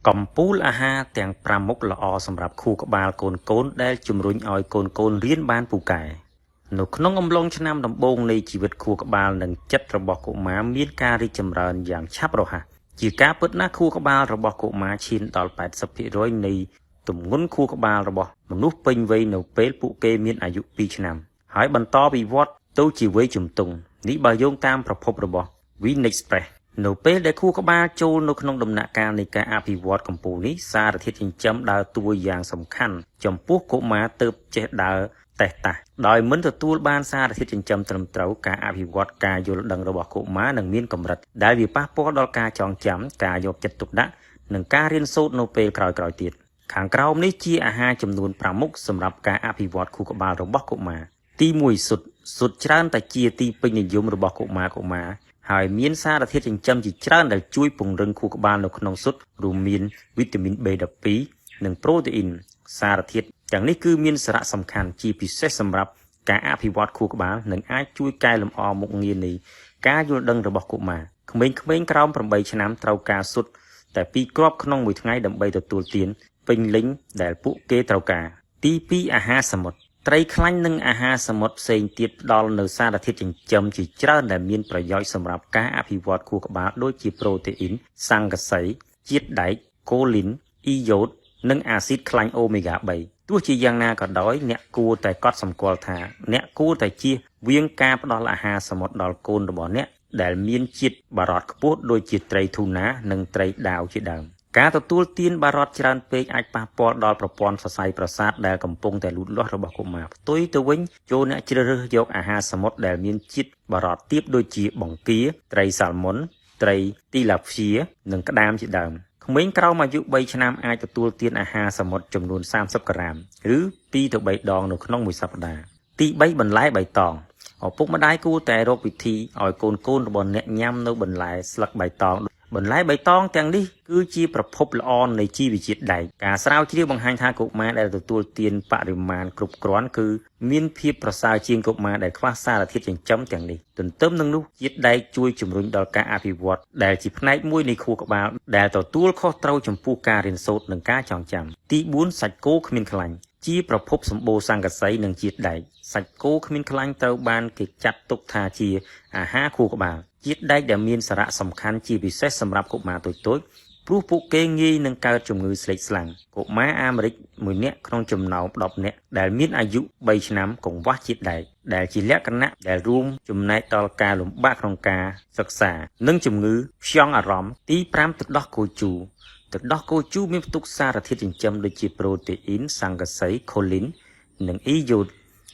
កំពូលអាហារទាំង5មុខល្អសម្រាប់ខួរក្បាលកូនៗដែលជំរុញឲ្យកូនៗរៀនបានពូកែនៅក្នុងអំឡុងឆ្នាំដំបូងនៃជីវិតខួរក្បាលនិងចិត្តរបស់កុមារមានការរីកចម្រើនយ៉ាងឆាប់រហ័សជាការពិតណាស់ខួរក្បាលរបស់កុមារឈានដល់ 80% នៃទម្ងន់ខួរក្បាលរបស់មនុស្សពេញវ័យនៅពេលពួកគេមានអាយុ2ឆ្នាំហើយបន្តវិវត្តទៅជាវ័យជំទង់នេះបើយោងតាមប្រភពរបស់ Winexpress នៅពេលដែលខួរក្បាលចូលនៅក្នុងដំណាក់កាលនៃការអភិវឌ្ឍកំពូលនេះសារធាតុចិញ្ចឹមដើរតួយ៉ាងសំខាន់ចំពោះកុមារទើបចេះដើរតេះតាស់ដោយមិនទទួលបានសារធាតុចិញ្ចឹមត្រឹមត្រូវការអភិវឌ្ឍការយល់ដឹងរបស់កុមារនឹងមានកម្រិតដែលវាប៉ះពាល់ដល់ការចងចាំការយកចិត្តទុកដាក់និងការរៀនសូត្រនៅពេលក្រោយៗទៀតខាងក្រោមនេះជាអាហារចំនួន5មុខសម្រាប់ការអភិវឌ្ឍខួរក្បាលរបស់កុមារទី1ស៊ុតច្រើនតែជាទីពេញនិយមរបស់កុមារហើយមានសារធាតុចិញ្ចឹមជាច្រើនដែលជួយពង្រឹងខួរក្បាលនៅក្នុងស៊ុតរួមមានវីតាមីន B12 និងប្រូតេអ៊ីនសារធាតុទាំងនេះគឺមានសារៈសំខាន់ជាពិសេសសម្រាប់ការអភិវឌ្ឍខួរក្បាលនិងអាចជួយកែលម្អមុខងារនៃការយល់ដឹងរបស់កុមារក្មេងៗក្រោម8ឆ្នាំត្រូវការស៊ុតតែ2គ្រាប់ក្នុងមួយថ្ងៃដើម្បីទទួលទានពេញលេញដែលពួកគេត្រូវការទី2អាហារសមុទ្រត្រីខ្លាញ់និងអាហារសមុទ្រផ្សេងទៀតផ្ដល់នូវសារធាតុចិញ្ចឹមជាច្រើនដែលមានប្រយោជន៍សម្រាប់ការអភិវឌ្ឍខួរក្បាលដូចជាប្រូតេអ៊ីនស័ង្កសីជាតិដែកកូលីនអ៊ីយ៉ូតនិងអាស៊ីតខ្លាញ់អូមេហ្គា3ទោះជាយ៉ាងណាក៏ដោយអ្នកគួរតែកត់សម្គាល់ថាអ្នកគួរតែជៀសវាងការផ្ដល់អាហារសមុទ្រដល់កូនរបស់អ្នកដែលមានជាតិបារតខ្ពស់ដូចជាត្រីធូណានិងត្រីដាវជាដើមការទទួលទានបារតច្រើនពេកអាចប៉ះពាល់ដល់ប្រព័ន្ធសរសៃប្រសាទដែលកំពុងតែលូតលាស់របស់កុមារផ្ទុយទៅវិញចូលអ្នកជ្រើសរើសយកអាហារសមុទ្រដែលមានជាតិបារតទាបដូចជាបង្គាត្រីសាល់មុនត្រីទីឡាហ្វៀនិងក្តាមជាដើមក្មេងក្រោមអាយុ3ឆ្នាំអាចទទួលទានអាហារសមុទ្រចំនួន30ក្រាមឬ2ទៅ3ដងនៅក្នុងមួយសប្តាហ៍ទី3បន្លែបៃតងឪពុកម្ដាយគួរតែរកវិធីឲ្យកូនៗរបស់អ្នកញ៉ាំនៅបន្លែស្លឹកបៃតងបន្លែបៃតងទាំងនេះគឺជាប្រភពល្អនៃជីវជាតិដែកការស្រាវជ្រាវបង្ហាញថាកុមារដែលទទួលទានបរិមាណគ្រប់គ្រាន់គឺមានភាពប្រសើរជាងកុមារដែលខ្វះសារធាតុចិញ្ចឹមទាំងនេះទន្ទឹមនឹងនោះជាតិដែកជួយជំរុញដល់ការអភិវឌ្ឍដែលជាផ្នែកមួយនៃខួរក្បាលដែលទទួលខុសត្រូវចំពោះការរៀនសូត្រនិងការចងចាំទី4សាច់គោគ្មានខ្លាញ់ជាប្រភពសម្បូរសង្កសីនិងជាតិដែកសាច់គោគ្មានខ្លាញ់ត្រូវបានគេចាត់ទុកថាជាអាហារខួរក្បាលជាតិដែកដែលមានសារៈសំខាន់ជាពិសេសសម្រាប់កុមារតូចៗព្រោះពួកគេងាយនឹងកើតជំងឺស្លេកស្លាំងកុមារអាមេរិក1នាក់ក្នុងចំណោម10នាក់ដែលមានអាយុ3ឆ្នាំកង្វះជាតិដែកដែលជាលក្ខណៈដែលរួមចំណែកដល់ការលំបាកក្នុងការសិក្សានិងជំងឺខ្យល់អារម្មណ៍ទី5ទឹកដោះគោជូរទឹកដោះគោជូរមានផ្ទុកសារធាតុចិញ្ចឹមដូចជាប្រូតេអ៊ីនសង្កសីខូលីននិងអ៊ីយ៉ូត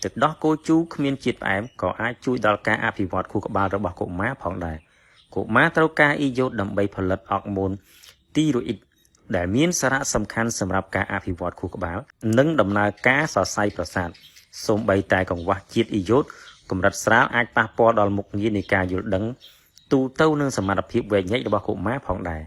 ទឹកដោះគោជូរគ្មានជាតិផ្អែមក៏អាចជួយដល់ការអភិវឌ្ឍខួរក្បាលរបស់កុមារផងដែរកុមារត្រូវការអ៊ីយ៉ូតដើម្បីផលិតអរម៉ូនទីរ៉ូអ៊ីតដែលមានសារៈសំខាន់សម្រាប់ការអភិវឌ្ឍខួរក្បាលនិងដំណើរការសរសៃប្រសាទសូម្បីតែកង្វះជាតិអ៊ីយ៉ូតកម្រិតស្រាលអាចប៉ះពាល់ដល់មុខងារនៃការយល់ដឹងទូទៅនិងសមត្ថភាពវែកញែករបស់កុមារផងដែរ